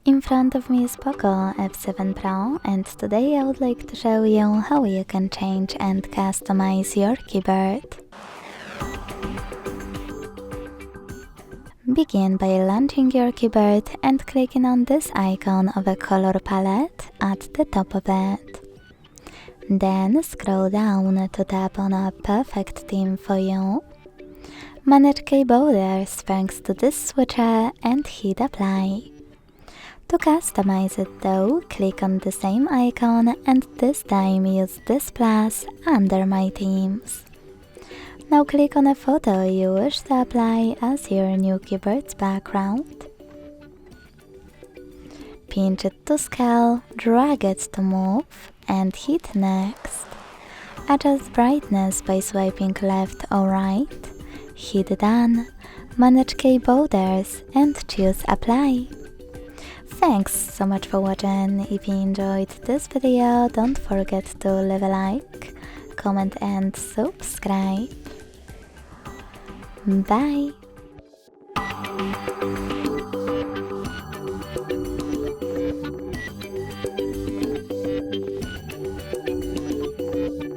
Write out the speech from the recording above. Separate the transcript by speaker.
Speaker 1: In front of me is Poco F7 Pro, and today I would like to show you how you can change and customize your keyboard. Begin by launching your keyboard and clicking on this icon of a color palette at the top of it. Then scroll down to tap on a perfect theme for you. Manage key borders thanks to this switcher and hit apply. To customize it though, click on the same icon and this time use this plus under my themes. Now click on a photo you wish to apply as your new keyboard's background. Pinch it to scale, drag it to move and hit next. Adjust brightness by swiping left or right. Hit done, manage key borders and choose apply. Thanks so much for watching. If you enjoyed this video, don't forget to leave a like, comment and subscribe. Bye!